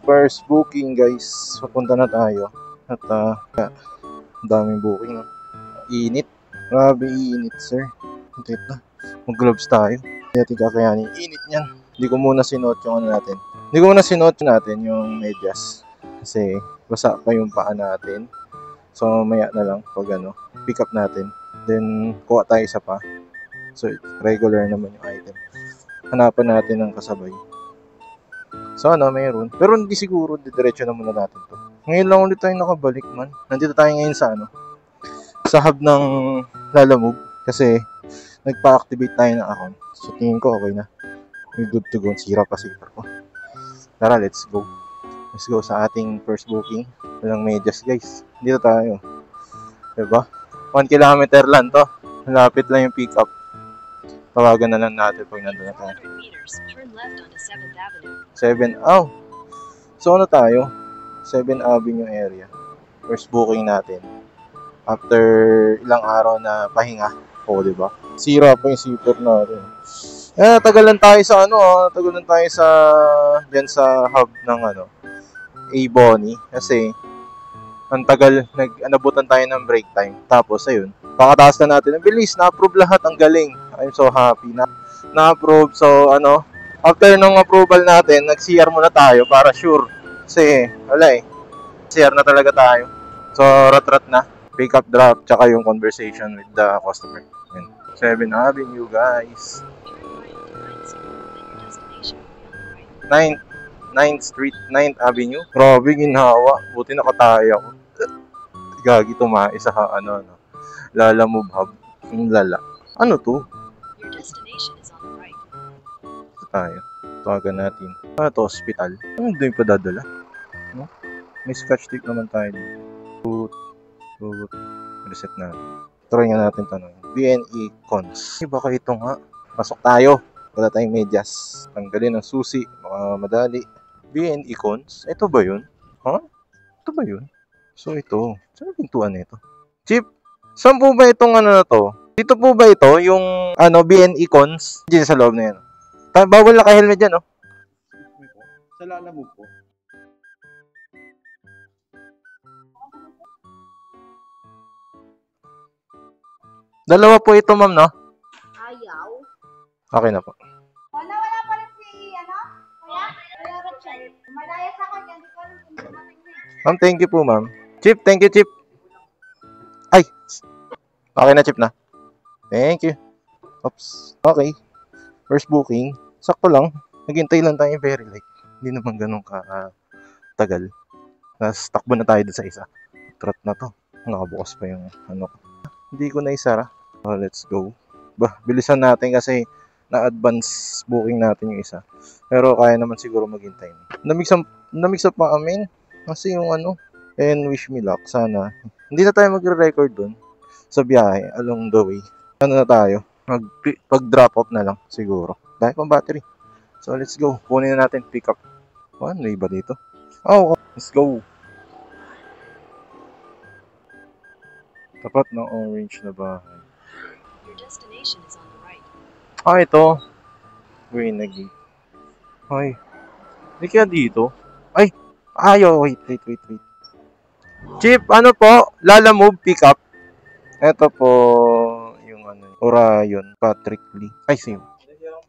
First booking guys, papunta na tayo. At daming booking. No? Init. Grabe init sir. Init na. Mag-gloves tayo. Hindi natin kakayanin. Init yan. Hindi ko muna sinuot yung natin. Hindi ko muna sinuot natin yung medyas. Kasi basa pa yung paa natin. So maya na lang pag pick up natin. Then kuha tayo isa pa. So regular naman yung item. Hanapan natin ng kasabay. So mayroon. Pero hindi siguro, diretso na muna natin to. Ngayon lang ulit tayo nakabalik man. Nandito tayo ngayon sa sa hub ng Lalamove. Kasi nagpa-activate tayo ng account. So tingin ko okay na. We're good to go. Sira pa ko. Tara, let's go. Let's go sa ating first booking. Walang medyas guys. Dito tayo. Diba? 1 kilometer lang to. Malapit lang yung pick up. Tawagan na lang natin pag nandun na tayo. 7, so tayo? 7 Avenue area. First booking natin. After ilang araw na pahinga. Diba? Sira pa yung zipper natin. Tagalan tayo sa tagalan tayo sa diyan sa hub ng A-Bonnie. Kasi ang tagal, nag-anabutan tayo ng break time. Tapos, ayun, pakataas na natin. Ang bilis, na-approve lahat. Ang galing. I'm so happy na na-approve. So, after nung approval natin, nag-CR muna tayo para sure. Kasi, wala CR na talaga tayo. So, rat-rat na. Pick up, drop, tsaka yung conversation with the customer. Yan. 7 Avenue, guys. 9th Street, 9th Avenue. Grabe, ginhawa. Buti nakataya ako. Gagi tumae sa Lalamove hub. Yung lala. Ano to? Ito tayo. Tawagan natin. Ano to? Hospital. Ano doon yung padadala? No? May scotch tape naman tayo dito. Reset natin. Try nga natin tanong. BNE cons. Baka ito nga. Pasok tayo. Wala tayong medyas. Tanggalin ang susi. Baka madali. BNE cons. Ito ba yun? Ito ba yun? So ito. Saan pintuan nito? Chip, saan po ba itong na to? Dito po ba ito? Yung BNE cons? Diyan sa loob na yan. Bawal naka-helmet dyan, no? Sa Lalamove po. Dalawa po ito, ma'am, no? Ayaw. Okay na po. Wala pa rin si, Kuya? Kuya Rachel. Malayas ako niyan. Hindi ko alam kung dumating na. Ma'am, thank you po, ma'am. Chip, thank you, Chip. Ay! Okay na, Chip na. Thank you. Oops. Okay. First booking. Sakto lang. Naghintay lang tayo very late. Hindi naman ganun tagal. Tapos takbo na tayo dun sa isa. Trot na to. Nakabukas pa yung Hindi ko na isara. Let's go. Bilisan natin kasi na-advance booking natin yung isa. Pero kaya naman siguro maghintay. Namix up pa amin. Kasi yung and wish me luck. Sana. Hindi na tayo magre-record dun sa biyahe along the way. Na tayo? Pag-drop off na lang siguro. Dahil pang battery. So let's go. Kunin na natin pick up. Ano iba dito? Let's go. Tapat ng orange na bahay. Your destination is on the right. Ito. Green na gate. Ay. Hindi kaya dito. Ay. Wait. Chip, po? Lalamove pick up. Ito po yung Orion Patrick Lee. Ay, same.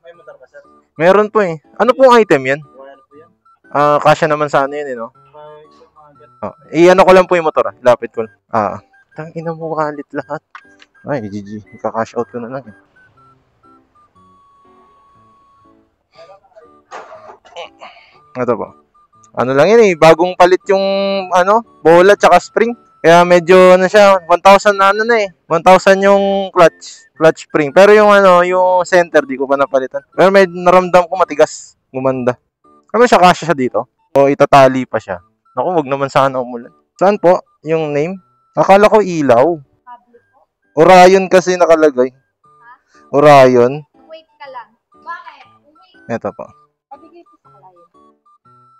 May motor ka, sir? Meron po Ano pong item yan? Wire po yan. Kasya naman sa yan no? Ko lang po yung motor Lapit ko. Tangina mo kalit lahat. Ay, GG. Ika-cash out ko na lang Ito po. Lang yan bagong palit yung bola tsaka spring. Kaya medyo siya 1,000 na 1,000 yung clutch spring. Pero yung yung center di ko pa napalitan. Pero may naramdam ko matigas, gumanda. Siya kasya siya dito o itatali pa siya. Naku, wag naman sana umulan. Saan po yung name? Akala ko ilaw. Orion kasi nakalagay. Orion. Wait ka lang. Bakit? Wait. Ito po. Pabigay po sa kalayan.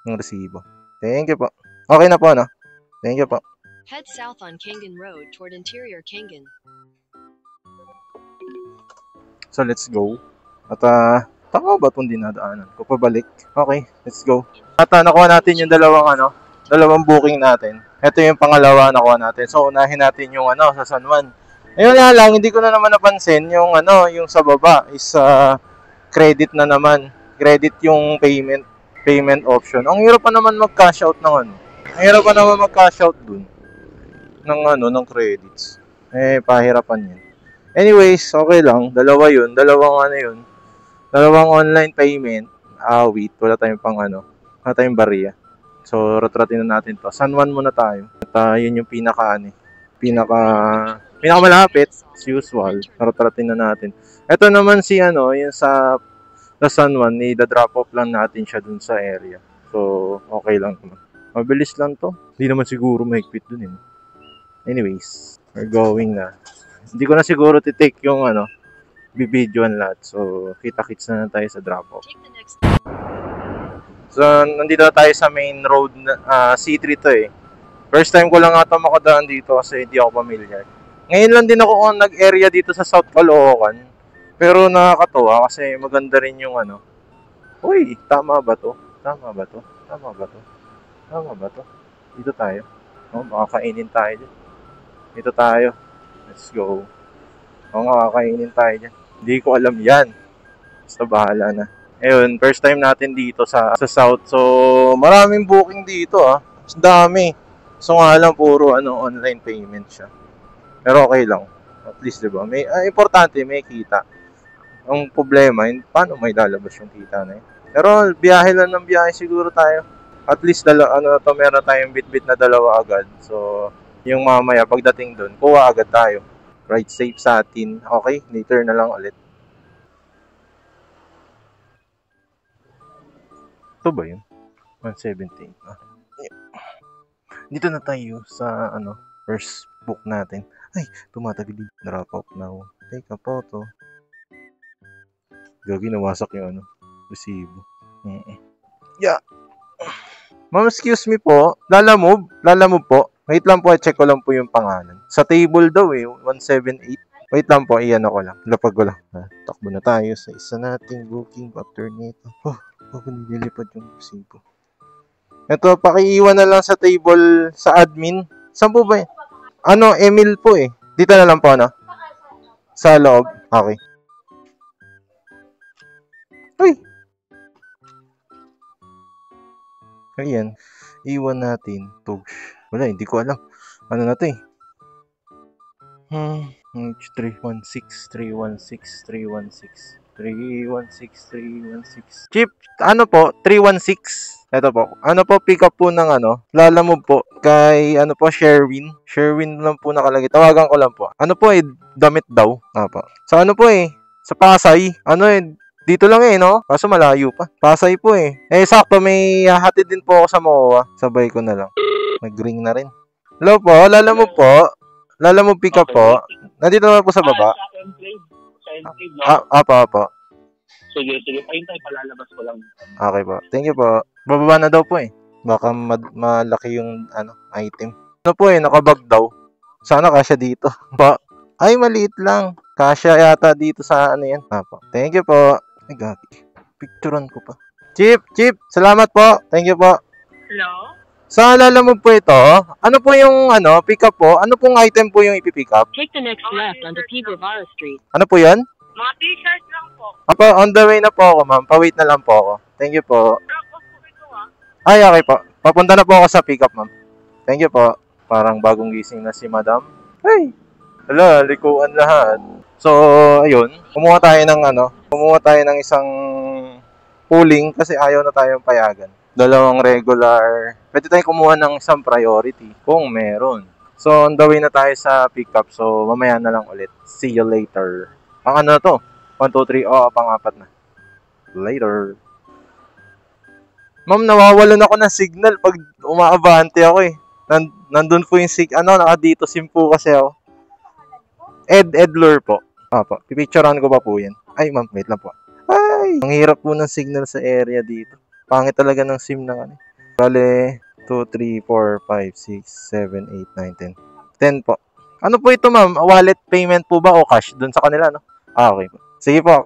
Yung resibo. Thank you po. Okay na po, Thank you po. Head south on Kangen Road toward interior Kangen. So, let's go. At Tama ba itong dinadaanan ko? Pabalik. Okay, let's go. At nakuha natin yung dalawang booking natin. Ito yung pangalawa nakuha natin. So, unahin natin yung sa San Juan. Ayun nga lang, hindi ko na naman napansin yung yung sa baba is credit na naman. Credit yung payment option. Ang hirap pa naman mag-cash out ng Ang hirap pa naman mag-cash out dun ng credits. Pahirapan yan. Anyways, okay lang. Dalawa yun. Dalawang online payment. Wait. Wala tayong wala tayong barya. So, ratratin na natin to. San Juan muna tayo. At yun yung pinakamalapit as usual. Ratratin na natin. Ito naman yung sa San Juan, i-drop off lang natin siya dun sa area. So, okay lang naman. Mabilis lang to. Hindi naman siguro mahigpit dun eh. Anyways, we're going na. Hindi ko na siguro titake yung bibidyoan lahat. So, kita-kits na tayo sa drop off. Take the next. So, nandito na tayo sa main road na C3 to eh. First time ko lang ata makadaan dito kasi hindi ako familiar. Ngayon lang din ako nag-area dito sa South Caloocan. Pero nakakatuwa kasi maganda rin yung Uy, tama ba to? Tama ba to? Tama ba to? Tama ba to? Dito tayo. Baka kainin tayo dyan. Dito tayo. Let's go. Kakainin tayo dyan. Hindi ko alam yan. Basta bahala na. Ayun, first time natin dito sa South. So, maraming booking dito Mas dami. So nga lang, puro online payment siya. Pero okay lang. At least, diba? Importante, may kita. Ang problema, paano may lalabas yung kita na yun? Pero, biyahe lang ng biyahe siguro tayo. At least, meron tayong bit-bit na dalawa agad. So, yung mamaya, pagdating doon, kuha agad tayo. Ride safe sa atin. Okay, later na lang ulit. Ito ba yun? 117. Dito na tayo sa first book natin. Ay, tumatagilid. Drop off now. Take a photo. Gagi, nawasak yung resibo. Yeah. Ma'am, excuse me po. Lalamove po. Wait lang po, check ko lang po yung pangalan. Sa table daw 178. Wait lang po, iyan ako lang. Lapag ko lang. Takbo na tayo sa isa nating booking after nito. Huwag nililipad yung resibo. Ito, pakiiwan na lang sa table sa admin. Saan po ba Emil po eh. Dito na lang po, sa loob. Okay. Uy! Ayan. Iwan natin. Togs. Wala, hindi ko alam. Ano na to eh. 316. Chip, po? 316. Ito po. Pick up po ng Lalamove po. Kay, Sherwin. Sherwin lang po nakalagay. Tawagan ko lang po. Damit daw. Po. Sa sa Pasay. Dito lang no? Kaso malayo pa. Pasay po eh. Sakto, may hatid din po ako sa MOA. Sabay ko na lang. Nag-ring na rin. Hello po, Lalamove po. Lalamove pick up po. Nandito naman po sa baba. Apo. Sige. Pahintay, palalabas ko lang. Okay po. Thank you po. Bababa na daw po eh. Baka malaki yung item. Nakabag daw. Sana kasya dito. Ay, maliit lang. Kasya yata dito sa yan. Apo. Thank you po. Ay, gagi. Picturean ko pa. Chip. Salamat po. Thank you po. Hello? Sa Lalamove po ito, ano po yung pick up po? Ano pong item po yung ipipick up? Take the next left onto P. Guevara Street. Ano po yan? Mga t-shirt lang po. Apo, on the way na po ako, ma'am. Pa-wait na lang po ako. Thank you po. Tapos po ito Ay, okay po. Papunta na po ako sa pick up, ma'am. Thank you po. Parang bagong gising na si madam. Hey! Hala, likuan lahat. So, ayun. Kumuha tayo ng isang pooling kasi ayaw na tayong payagan. Dalawang regular. Pwede tayong kumuha ng isang priority kung meron. So, on the way na tayo sa pickup. So, mamaya na lang ulit. See you later. Pang na to? 1, 2, 3. Pang-apat na. Later. Ma'am, nawawalan ako ng signal pag umaabante ako eh. Nandun po yung nakadito SIM po kasi ako. Edlure po. Pipicturean ko pa po yan. Ay, ma'am, wait lang po. Ay, ang hirap po ng signal sa area dito. Pangit talaga ng SIM ng Bale, 2, 3, 4, 5, 6, 7, 8, 9, 10. 10 po. Ano po ito, ma'am? Wallet payment po ba o cash? Doon sa kanila, no? Okay po. Sige po.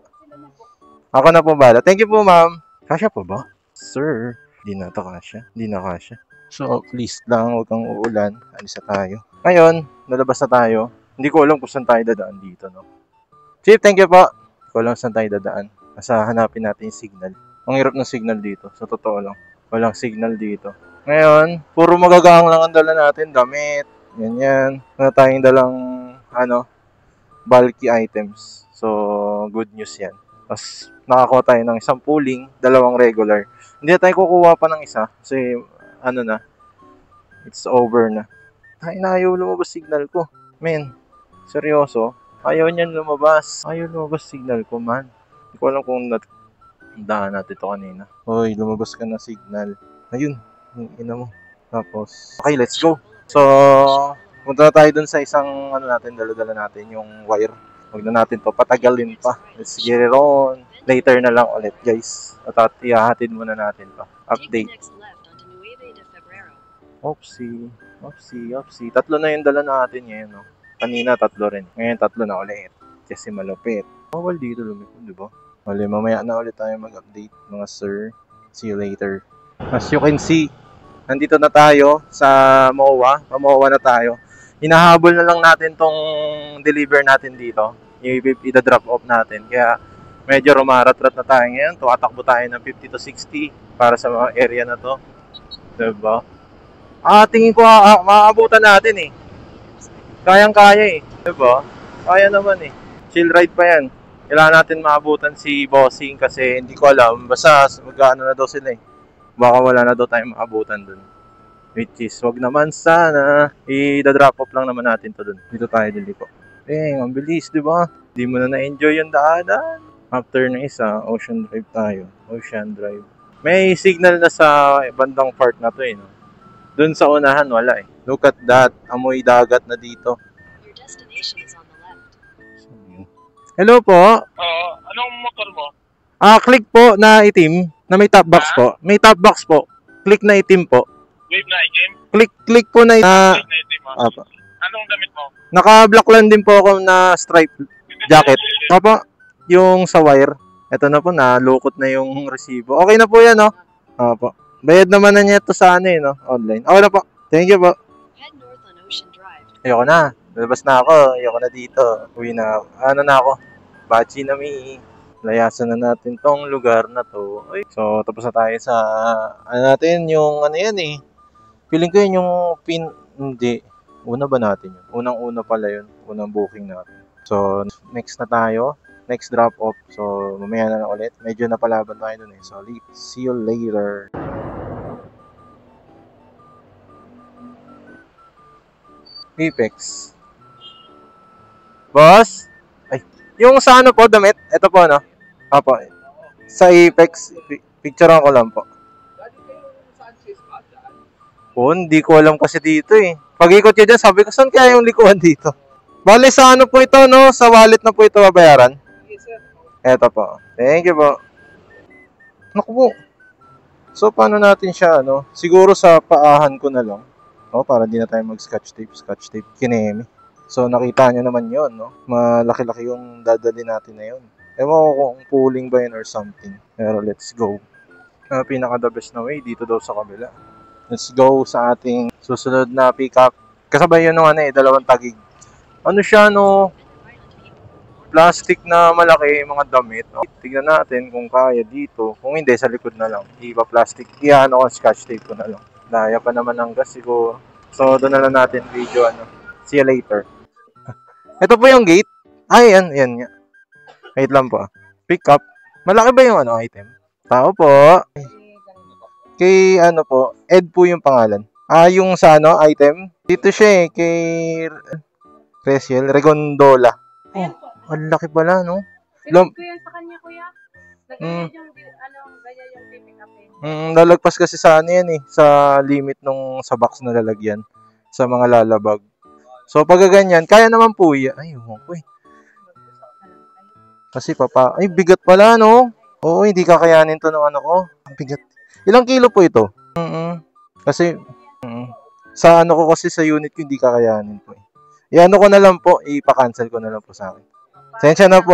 Ako na po bala. Thank you po, ma'am. Kasya po ba? Sir, di na to kasya. Di na kasya. So, please lang, huwag kang uulan. Alis na tayo. Ngayon, nalabas na tayo. Hindi ko alam kung saan tayo dadaan dito, no? Chief, thank you po. Hindi ko alam saan tayo dadaan. Basta hanapin natin yung signal. Ang hirap ng signal dito. Sa totoo lang. Walang signal dito. Ngayon, puro magagaang lang ang dala natin. Damit. Ganyan. Wala tayong dalang, bulky items. So, good news yan. Tapos, nakakuha tayo ng isang pooling, 2 regular. Hindi na tayo kukuha pa ng isa. Kasi, it's over na. Ay, ayaw lumabas signal ko. Men, seryoso. Ayaw niyan lumabas. Ayaw lumabas signal ko, man. Hindi ko alam kung daan natin ito kanina. Hoy, lumabas ka na signal. Ayun, yung ina mo. Tapos, okay, let's go. So, punta na tayo dun sa isang, dala-dala natin, yung wire. Huwag na natin to patagalin pa. Let's get it on. Later na lang ulit, guys. At ihahatid muna natin to. Update. Oopsie. 3 na yung dala natin ngayon, no? Kanina 3 rin. Ngayon 3 na ulit. Kasi malupit. Bawal dito lumipad, di ba? Wala, mamaya na ulit tayo mag-update, mga sir. See you later. As you can see, nandito na tayo sa MOA. Pa-MOA na tayo. Hinahabol na lang natin tong deliver natin dito. I-drop off natin. Kaya medyo rumarat-rat na tayo ngayon. Tumatakbo tayo ng 50 to 60 para sa mga area na to. Diba? Tingin ko maabutan natin eh. Kayang-kaya eh. Diba? Kaya naman eh. Chill ride pa yan. Kailangan natin maabutan si Bossing kasi hindi ko alam. Basta mag-ano na daw sila eh. Baka wala na daw tayong maabutan dun. Which is, wag naman sana. I-drop off lang naman natin to dun. Dito tayo dito. Ang bilis, di ba? Di mo na na-enjoy yung daanan. After ng isa, Ocean Drive tayo. Ocean Drive. May signal na sa bandang part na to eh. No? Dun sa unahan, wala eh. Look at that. Amoy dagat na dito. Your destination is on the left. Hello po. Anong motor mo? Click po na itim. Na may top box po. May top box po. Click na itim po. Wave na itim? Click po na Wave na itim mo? Apa. Anong damit mo? Naka-black lang din po ako na stripe jacket. Opo, yung sa wire. Ito na po, nalukot na yung resibo. Okay na po yan, no? Opo. Bayad naman na niya ito sa no? Online. Okay na po. Thank you po. Head north on Ocean Drive. Ayoko na. Lalabas na ako. Ayoko na dito. Uwi na ako. Ano na ako? Bachi na mi. Layasan na natin tong lugar na to. Ay. So, tapos na tayo sa, yung yan eh. Feeling ko yun yung hindi. Una ba natin yun? Unang-una pala yun. Unang booking natin. So, next na tayo. Next drop off. So, mamaya na lang ulit. Medyo napalaban tayo dun eh. So, see you later. Apex. Boss? Ay, yung sa po, damit? Ito po, no? Apo. Sa Apex, picturean ko lang po. Hindi ko alam kasi dito eh. Pag-ikot ko dyan, sabi ko, saan kaya yung likuan dito? Bale, sa po ito, no? Sa wallet na po ito babayaran? Yes, sir. Ito po. Thank you po. Naku po. So, paano natin siya, Siguro sa paahan ko na lang. Para di na tayo mag-scotch tape, kinemi. So, nakita nyo naman yun, Malaki-laki yung dadali natin na yun. Ewan ko kung pooling ba yun or something. Pero let's go. Pinaka-the best na way, dito daw sa kabila. Let's go sa ating susunod na pick-up. Kasabay yun ng 2 tagig. Ano siya, plastic na malaki, mga damit. Tignan natin kung kaya dito. Kung hindi, sa likod na lang. Ipa-plastic. Scotch tape ko na lang. Daya pa naman ang gas siguro. So, doon na lang natin video, See you later. Ito po yung gate. Ay, yan nga. Wait lang po. Pick up. Malaki ba yung item? Tao po. Kay, po, Ed po yung pangalan. Yung sa, item. Dito siya kay Resiel, Regondola. Ang laki pala, no? Pinag ko yan sa kanya, kuya. Ganyan yung pipick up eh. Lalagpas kasi sa yan sa limit nung sa box na lalagyan sa mga lalabag. So pag ganyan, kaya naman po yan. Ay, ko eh. Kasi ay bigat pala, no? Oo, hindi kakayanin to ng ko. Ang bigat. Ilang kilo po ito? Kasi sa ko kasi sa unit ko hindi kakayanin po eh. Ko na lang po, ipa-cancel ko na lang po sa akin. Sensya na po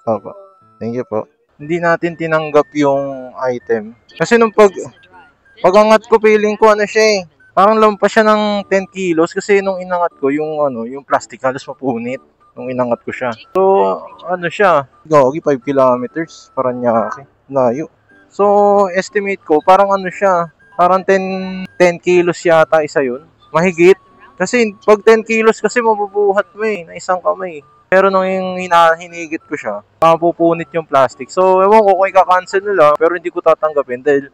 Opo. Thank you po. hindi natin tinanggap yung item. Kasi nung Cessna Drive, then turn pagangat ko, left feeling ko onto ano siya eh. Alpha 7. Parang lampas siya ng 10 kilos kasi nung inangat ko yung plastic halos mapunit nung inangat ko siya. So, ano siya? Gagi 5 kilometers, Paranaque. Layo. So, estimate ko parang ano siya, parang 10 kilos yata isa yun. Mahigit. Kasi pag 10 kilos kasi mabubuhat mo eh, na isang kamay. Pero nung hinigit ko siya, mapupunit yung plastic. So, ewan ko kung ika-cancel nila, pero hindi ko tatanggapin dahil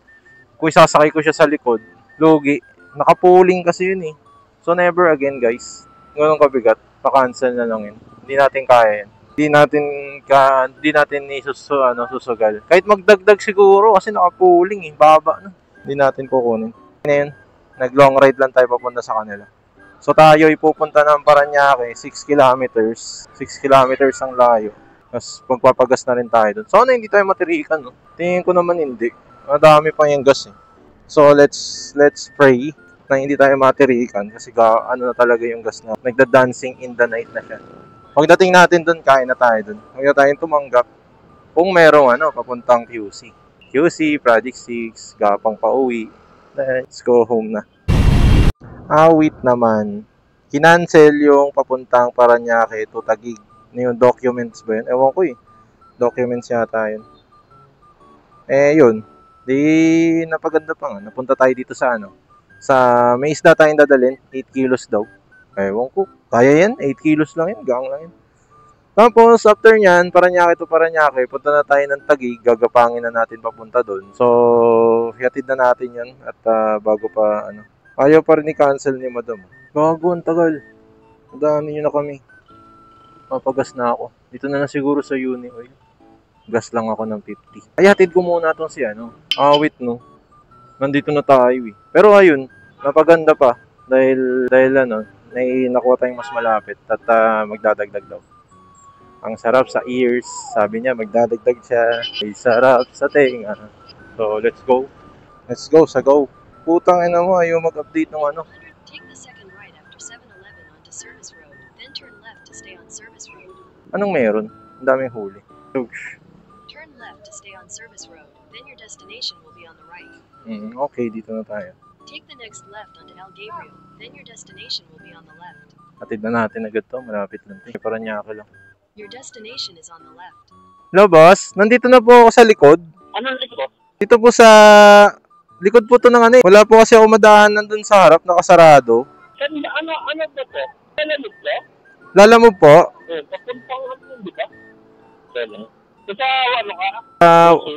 kung isasakay ko siya sa likod, lugi. Nakapuling kasi yun eh. So, never again guys. Ganun kabigat, pa-cancel na lang yun. Hindi natin kaya yan. Hindi natin susugal. Kahit magdagdag siguro kasi nakapuling eh, baba na. Hindi natin kukunin. Ngayon, nag-long ride lang tayo papunta sa kanila. So tayo ipupunta ng Paranaque, 6 kilometers. 6 kilometers ang layo. Tapos magpapagas na rin tayo dun. So ano, hindi tayo matirikan, no? Tingin ko naman hindi. Madami pa yung gas eh. So let's pray na hindi tayo matirikan kasi ano na talaga yung gas na. Nagda-dancing in the night na siya. Pagdating natin dun, kain na tayo dun. Huwag na tayong tumanggap kung merong papuntang QC. QC, Project 6, gapang pauwi. Let's go home na. Awit naman, kinancel yung papuntang Paranaque to Taguig. Yung documents ba yun? Ewan ko eh. Documents yata yun. Yun. Di napaganda pa nga. Napunta tayo dito sa may isda tayong dadalhin. 8 kilos daw. Ewan ko. Kaya yan? 8 kilos lang yan. Gang lang yan. Tapos, after nyan, Paranaque to Paranaque, punta na tayo ng Taguig. Gagapangin na natin papunta doon. So, hiatid na natin yan. At bago pa, ayaw pa rin i-cancel ni madam. Bago, ang tagal. Daanin nyo na kami. Mapagas na ako. Dito na lang siguro sa Uni Oil. Gas lang ako ng 50. Ay, hatid ko muna itong Awit, no. Nandito na tayo eh. Pero ayun, napaganda pa. Dahil nakuha tayong mas malapit. At magdadagdag daw. Ang sarap sa ears. Sabi niya, magdadagdag siya. Ay, sarap sa tenga. So, let's go. Let's go, sa go. Putang ina mo, ayaw mag-update ng Take the second right after 7-Eleven onto Service Road, then turn left to stay on Service Road. Anong meron? Ang daming huli. Oosh. Turn left to stay on Service Road, then your destination will be on the right. Okay, dito na tayo. Take the next left onto El Gabriel, then your destination will be on the left. Atid na natin agad to, malapit lang to. Paranaque lang. Your destination is on the left. Hello, boss. Nandito na po ako sa likod. Anong likod? Dito po sa likod po to ng Wala po kasi ako madaanan dun sa harap, nakasarado. Ano ba po? Lalamig po? Lalamog po? Papuntang di ba? Kailan? Sa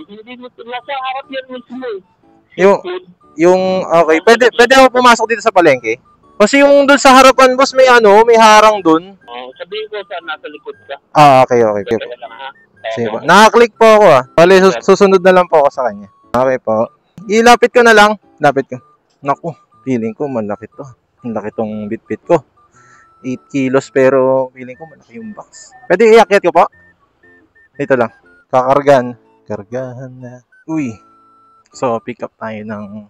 hindi mo nasa harap yan mismo eh. Okay. Pwede ako pumasok dito sa palengke? Kasi yung dun sa harapan, boss, may harang dun. Sabihin ko saan nasa likod ka. Okay. Kaya lang ha. Sige po. Nakaklik po ako Bale, susunod na lang po ako sa kanya. Okay po. Ilapit ko na lang. Lapit ko. Naku, feeling ko malaki to. Ang laki tong bitbit ko. 8 kilos pero feeling ko malaki yung box. Pwede iakyat ko po? Dito lang. Kakargahan. Kargahan na. Uy. So, pick up tayo ng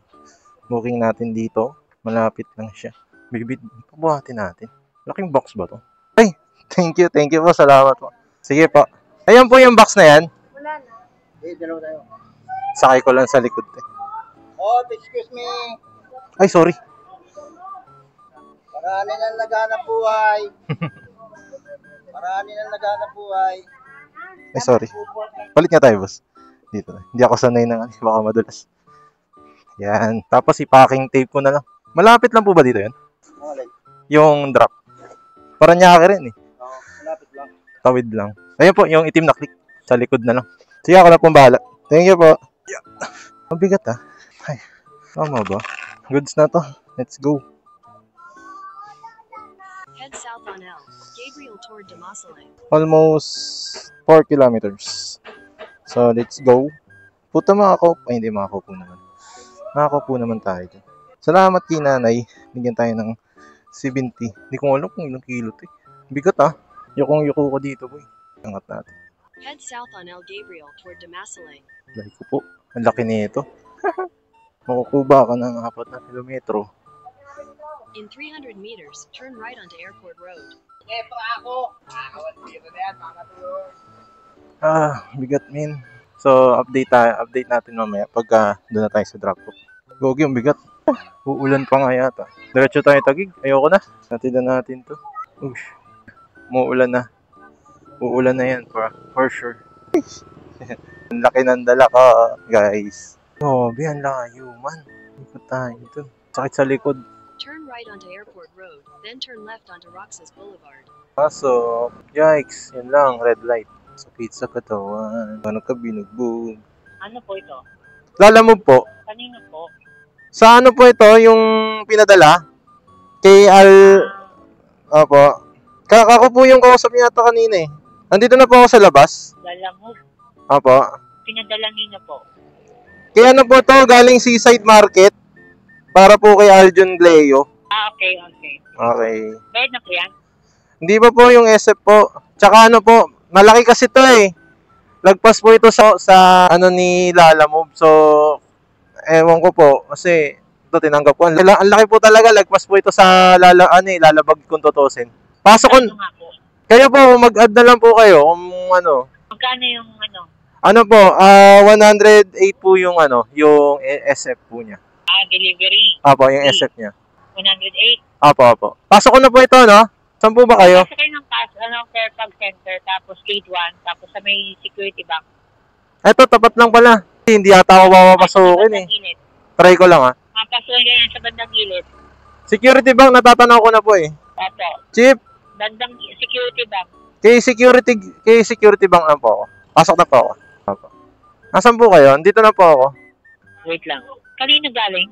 booking natin dito. Malapit lang siya. Bibit. Pabuhatin natin. Laking box ba to? Ay, thank you po. Salamat po. Sige po. Ayan po yung box na yan. Wala na. Dalawa tayo. Sakay ko lang sa likod. Excuse me. Ay, sorry. Marami nang naghanap buhay. Marami nang naghanap buhay. Ay, sorry. Palit nga tayo, boss. Dito. Hindi ako sanay ng baka madulas. Yan. Tapos i-packing tape ko na lang. Malapit lang po ba dito yan? Okay. Yung drop. Paranaque rin eh. Oo, malapit lang. Tawid lang. Ayun po, yung itim na click. Sa likod na lang. Sige, ako na pong bahala. Thank you po. Yeah. Mabigat Ay, tama ba? Goods na to. Let's go. Head south on El Gabriel toward Damasalang. Almost 4 kilometers. So, let's go. Puta, makakaupo. Ay, hindi, makakaupo naman. Makakaupo naman tayo dyan. Salamat kay nanay. Bigyan tayo ng 70. Hindi ko alam kung ilang kilo ito. Bigat Yukong-yuko ko dito, boy. Angat natin. Head south on El Gabriel toward Damasalang. Like ko po. Ang laki nito. Makukuba ka ng 4 na kilometro. In 300 meters, turn right onto Airport Road. Eto ako. Nakakawan dito na yan. Mga tulong. Bigat min. So, update natin mamaya pagka doon na tayo sa drop off. Gogi, ang bigat. Uulan pa nga yata. Diretso tayo Taguig. Ayoko na. Natidan natin to. Ush. Muulan na. Uulan na yan for sure. Ang laki ng dala ko, guys. Gobi, ang layo man. Ikot tayo dito. Sakit sa likod. Turn right onto Airport Road, then turn left onto Roxas Boulevard. Kaso, yikes. Yan lang, red light. Sakit sa katawan. Ano ka binugbog? Ano po ito? Lala mo po. Kanino po? Sa ano po ito, yung pinadala? Kay Opo. Ako po yung kausap niya ito kanina eh. Nandito na po ako sa labas. Lalamog. Opo. Pinadala niyo po. Kaya ano po ito, galing Seaside Market. Para po kay Aljon Gleo. Okay. Okay. Bayad na po yan? Hindi pa po yung SF po. Tsaka ano po, malaki kasi ito eh. Lagpas po ito sa ano ni Lalamove. So, ewan ko po. Kasi ito tinanggap ko. Ang laki po talaga. Lagpas po ito sa lalabag kung tutusin. Pasok ko. Ano nga po? Kaya po, mag-add na lang po kayo kung ano. Magkano yung ano? Ano po, 108 po yung yung SF po niya. Delivery. Apo, yung SF niya. 108. Apo. Pasok ko na po ito, no? Saan po ba kayo? Pasok kayo ng Fairpag Center, tapos Gate 1, tapos sa may security bank. Eto, tapat lang pala. Hindi ata ako papapasukin eh. Try ko lang Mapasukin kayo sa bandang gilid. Security bank, natatanaw ko na po eh. Opo. Chief, Bandang security bank. kay security bank na po ako. Pasok na po ako. Apo. Nasaan po kayo? Dito na po ako. Wait lang. Kanino galing?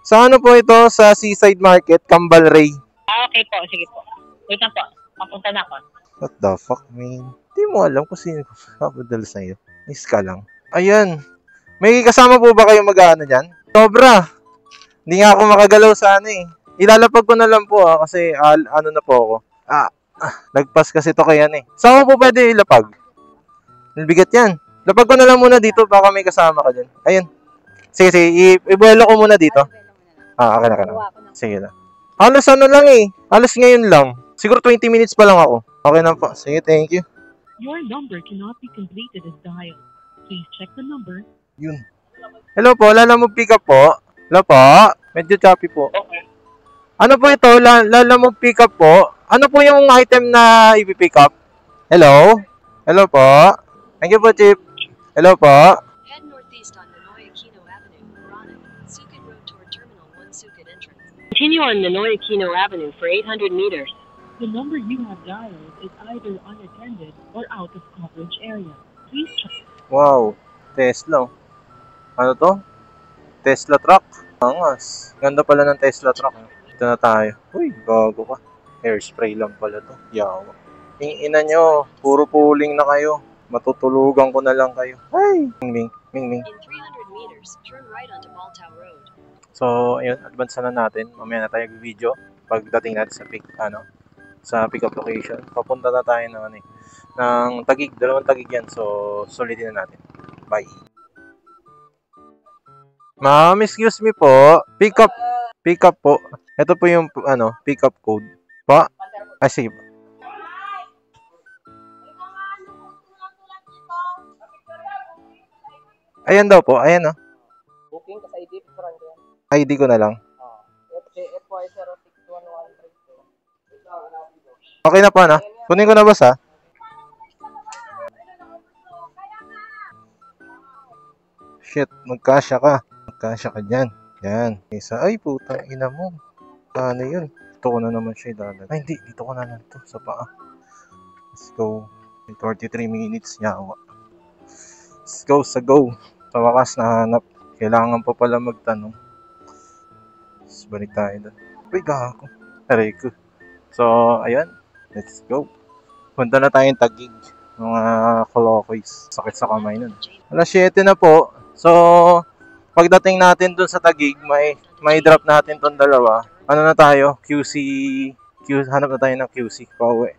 Sa ano po ito? Sa Seaside Market, Cambal Ray. Okay po. Sige po. Wait lang po. Papunta na ako. What the fuck, man? Hindi mo alam kung sino kapadala sa'yo. Miss ka lang. Ayan. May kasama po ba kayo mag-ano dyan? Sobra. Hindi nga ako makagalaw sa ano eh. Ilalapag ko na lang po kasi ano na po ako. Nagpas kasi to kaya eh. Saan mo po pwede ilapag? Bigat yan. Lapag ko na lang muna dito baka may kasama ka dyan. Ayun. Sige, ibuelo ko muna dito. Okay na. Sige na. Halos ano lang eh. Halos ngayon lang. Siguro 20 minutes pa lang ako. Okay na po. Sige, thank you. Your number cannot be completed as dialed. Please check the number. Yun. Hello po, Lalamove pick up po. Hello po. Medyo choppy po. Okay. Ano po ito? Lalamove pick up po. Ano po yung item na i-pick up? Hello? Hello po. Thank you po, Chief. Hello po. Head northeast on Ninoy Aquino Avenue, Veronic, Sucat Road toward Terminal 1 Sucat entrance. Continue on Ninoy Aquino Avenue for 800 meters. The number you have dialed is either unattended or out of coverage area. Please check. Wow. Tesla. Ano to? Tesla truck. Angas. Ganda pala ng Tesla truck. Ito na tayo. Uy, gago ka. Hairspray lang pala to. Yawa. Ina nyo, puro pooling na kayo. Matutulugan ko na lang kayo. Ay! Ming. In 300 meters, turn right onto Baltao Road. So, ayun, advance na natin. Mamaya na tayo video. Pagdating natin sa pick-up location. Papunta na tayo ng Taguig. 2 Taguig yan. So, sulitin na natin. Bye. Ma'am, excuse me po. Pick up po. Ito po yung pick-up code. Pa? Sige po. Ayan daw po. Ayan Booking ka sa ID, front yan. ID ko na lang. FY 06113. Okay na po Kunin ko na boss Shit, magkasya ka. Magkasya ka dyan. Yan. Isa. Ay, puta. Ina mo. Ano yun? Dito ko na naman siya idalag. Ay, hindi. Dito ko na lang to sa paa. Let's go. 43 minutes. Yawa. Let's go sa go. Sa wakas nahanap. Kailangan pa pala magtanong. Let's balik tayo doon. Uy, gago. Aray ko. So, ayan. Let's go. Punta na tayong Taguig. Mga kolokoys. Sakit sa kamay nun. Alas 7 na po. So, pagdating natin dun sa Taguig, may drop natin tong dalawa. Ano na tayo? Hanap na tayo ng QC. Pauwi.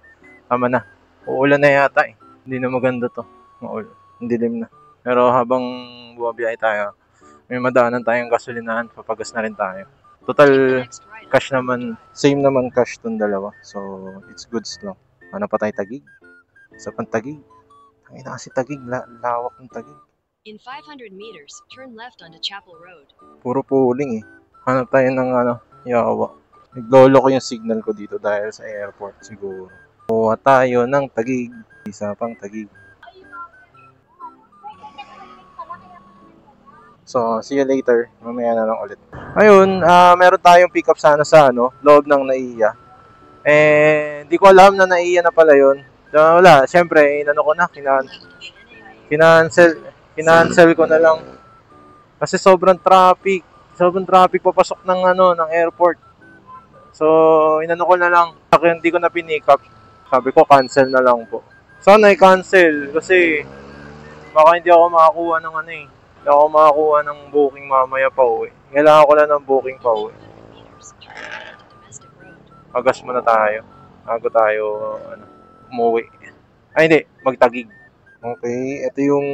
Tama na. Uulan na yata eh. Hindi na maganda to. Maulan. Dilim na. Pero habang bumabiyahe tayo, may madaanan tayong gasolinahan. Papagas na rin tayo. Total, cash naman. Same naman cash tong dalawa. So, it's goods lang. Ano pa tayo Taguig? Sa Taguig. Ay na kasi Taguig. Lawak ng Taguig. In 500 meters, turn left onto Chapel Road. Puro pooling eh. Hanap tayo ng yawa. Naglolo ko yung signal ko dito dahil sa airport siguro. Kuha tayo ng Taguig. Isa pang Taguig. So, see you later. Mamaya na lang ulit. Ayun, meron tayong pick up sana sa loob ng NAIA. Hindi ko alam na NAIA na pala yun. So, wala, syempre, ko na, kinancel ko na lang. Kasi sobrang traffic papasok ng airport. So, ko na lang. Hindi ko na pinick up. Sabi ko, cancel na lang po. Sana i-cancel kasi baka hindi ako makakuha ng Hindi ako makakuha ng booking mamaya pa uwi. Kailangan ko lang ng booking pa uwi. Agas muna tayo. Bago tayo umuwi. Ay hindi, magtagig. Okay, ito yung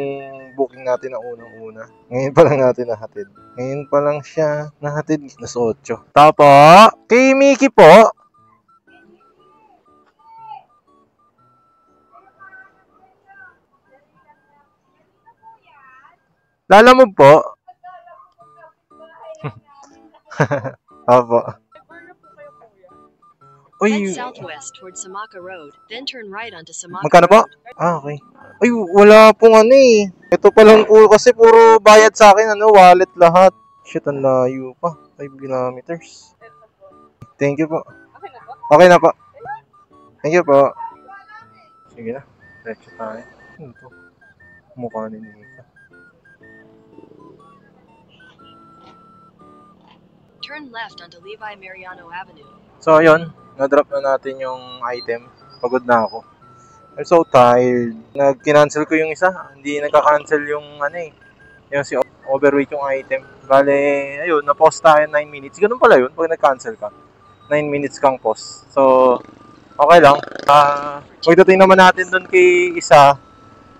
booking natin na unang-una. Ngayon pa lang natin nahatid. Ngayon pa lang siya nahatid. Nas 8. Tapo, kay Mickey po. Lalamog po. Apo. Head southwest towards Samaka Road, then turn right onto Samaka Magkano po? Road. Okay. Ay, wala pong Ito pa lang po kasi puro bayad sa akin, wallet lahat. Shit, ang layo pa. 5 kilometers. Thank you po. Okay na po. Thank you po. Sige na. Let's tayo. Ito. Mukha ni Nika. Turn left onto Levi Mariano Avenue. So, ayun. Na-drop na natin yung item. Pagod na ako. I'm so tired. Nag-cancel ko yung isa. Hindi nagka-cancel yung yung si overweight yung item. Bale, ayun, na-pause tayo 9 minutes. Ganun pala yun pag nag-cancel ka. 9 minutes kang pause. So, okay lang. Pagdating naman natin dun kay isa,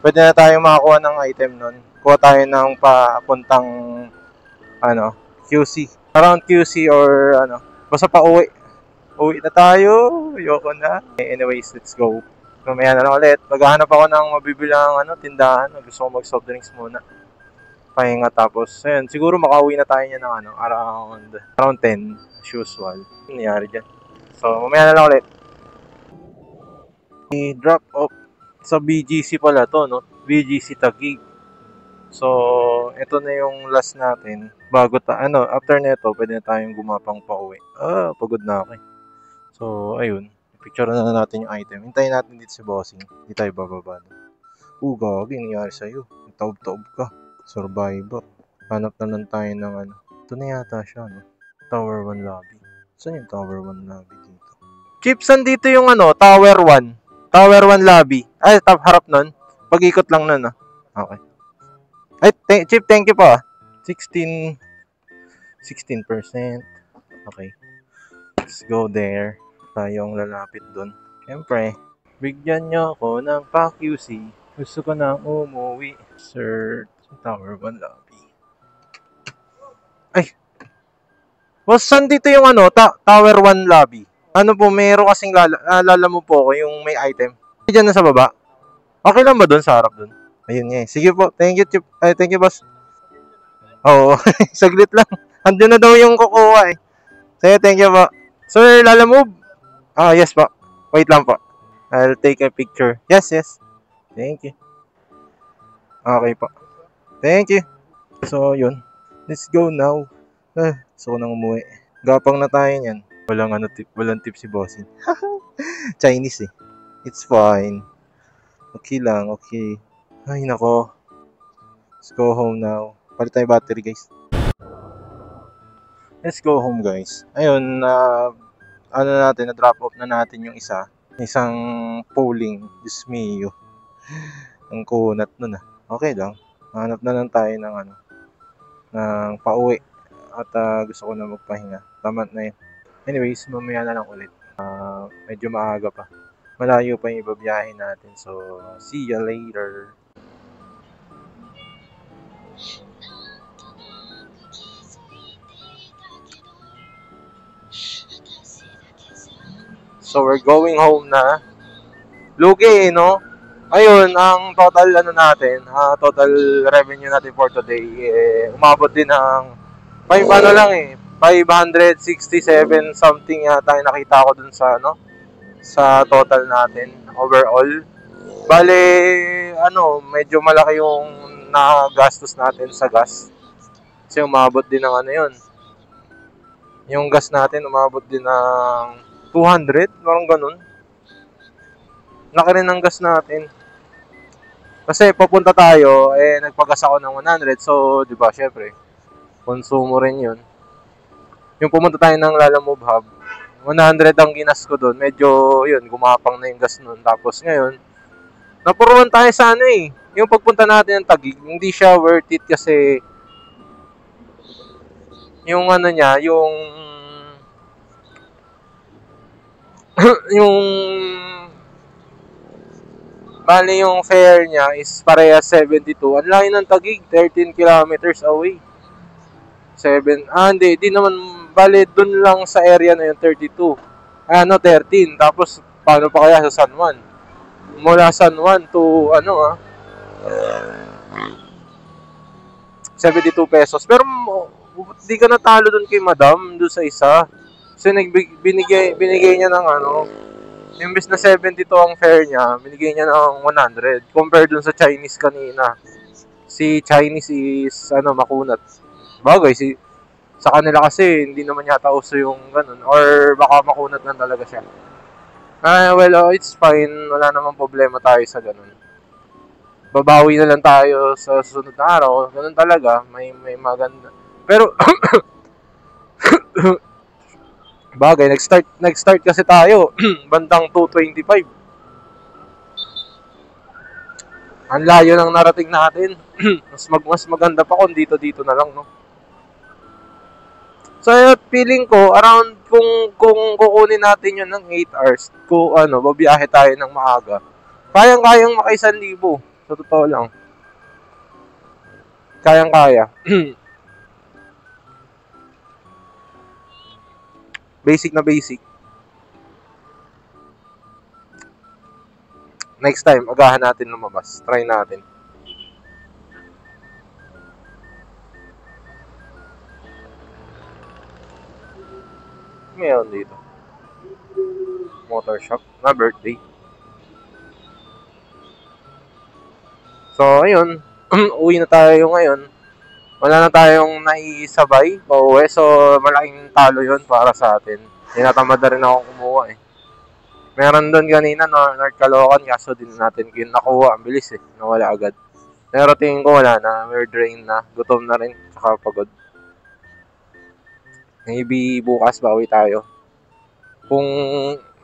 pwede na tayo makakuha ng item nun. Kuha tayo ng papuntang QC. Around QC or basta pa uwi. Uwi na tayo. Ayoko na. Anyways, let's go. Mamaya na lang ulit. Maghahanap ako ng mabibilang tindahan. Gusto ko mag-soft drinks muna. Pahinga tapos. Ayun, siguro makauwi na tayo niya ng around 10 as usual. Ano nangyari dyan? So, mamaya na lang ulit. I-drop off sa BGC pala to, BGC Taguig. So, ito na yung last natin. Bago after nito, pwede na tayong gumapang pa uwi. Pagod na ako eh. So, ayun. Picture na natin yung item. Hintayin natin dito si Bossing. Hindi tayo bababa. Gagi, nangyari sa'yo. Taob-taob ka. Survivor. Hanap na lang tayo ng Ito na yata siya, Tower 1 lobby. Saan yung Tower 1 lobby dito? Chips, dito yung Tower 1. Tower 1 lobby. Ay, top harap nun. Pag-ikot lang nun, Okay. Ay, Chip, thank you po, 16%. Okay. Let's go there. Tayong lalapit dun. Siyempre, bigyan nyo ako ng pa-QC. Gusto ko nang umuwi. Sir, Tower 1 lobby. Ay! Saan dito yung Tower 1 lobby? Po, meron kasing lala mo po ako yung may item. Diyan na sa baba. Okay lang ba dun sa harap dun? Ayun nga. Sige po. Thank you, Chip. Ay, thank you, boss. Oo. Saglit lang. Andun na daw yung kukuha eh. Sige, thank you po. Sir, lala move. Yes po. Wait lang po. I'll take a picture. Yes. Thank you. Okay po. Thank you. So, yun. Let's go now. Gusto ko nang umuwi. Gapang na tayo niyan. Walang tip si Bossing. Chinese eh. It's fine. Okay lang, okay. Ay, nako. Let's go home now. Palit tayo battery, guys. Let's go home, guys. Ayun, na-drop off na natin yung isang polling. Diyos mio. Ang kunat nun Okay lang. Hanap na lang tayo ng ng pauwi. At gusto ko na magpahinga. Tama na yun. Anyways, mamaya na lang ulit. Medyo maaga pa. Malayo pa yung ibabiyahin natin. So, see you later. So, we're going home na. Lugi, no? ayun, ang total ano natin, total revenue natin for today, umabot din ng 567 something yata yung nakita ko dun sa ano, sa total natin overall. Bale, medyo malaki yung nagastos natin sa gas. Kasi umabot din ng ano yun. Yung gas natin umabot din ng 200, parang ganun. Laki rin ng gas natin. Kasi papunta tayo, nagpagas ako ng 100. So, di ba, syempre, konsumo rin yun. Yung pumunta tayo ng Lalamove Hub, 100 ang ginas ko doon. Medyo, yun, gumapang na yung gas nun. Tapos ngayon, napuruan tayo sa ano eh. Yung pagpunta natin ng Taguig, hindi siya worth it kasi yung ano niya, yung bali yung fare niya is parehas 72. Ang layo ng Taguig, 13 kilometers away. Hindi naman, bali dun lang sa area na yung 32. 13. Tapos, paano pa kaya sa San Juan? Mula San Juan to, 72 pesos. Pero, di ka natalo dun kay Madam, dun sa isa. Kasi binigay niya ng imbes na 72 ang fare niya, binigay niya ng 100. Compare dun sa Chinese kanina. Si Chinese is, makunat. Bagay, sa kanila kasi, hindi naman yata uso yung ganun. Or baka makunat lang talaga siya. It's fine. Wala namang problema tayo sa ganun. Babawi na lang tayo sa susunod na araw. Ganun talaga. May maganda. Pero, bagay, nag-start kasi tayo. Bandang 2:25. Ang layo ng narating natin. mas maganda pa kung dito na lang, no? So, feeling ko, around kung kukunin natin yun ng 8 hours, babiyahe tayo ng maaga, kayang-kayang maka 1,000. Sa totoo lang. Kayang-kaya. Basic na basic. Next time, agahan natin lumabas. Try natin. Meron dito. Motor shop na birthday. So, ayun. Uwi na tayo ngayon. Wala na tayong naisabay pauwi. So, malaking talo yun para sa atin. Tinatamad na rin ako kumuha eh. Meron doon kanina, North Caloocan. Kaso din natin yun nakuha. Ang bilis eh. Nawala agad. Pero tingin ko wala na. We're drained na. Gutom na rin. Tsaka pagod. Maybe bukas bawi tayo. Kung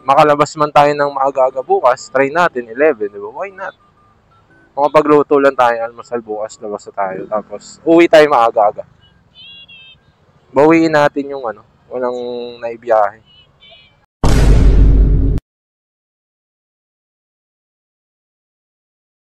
makalabas man tayo ng maaga-aga bukas, try natin 11, di ba? Why not? Makapagluto lang tayo, almusal bukas, labas na tayo. Tapos, uwi tayo maaga-aga. Bawiin natin yung walang naibiyahe.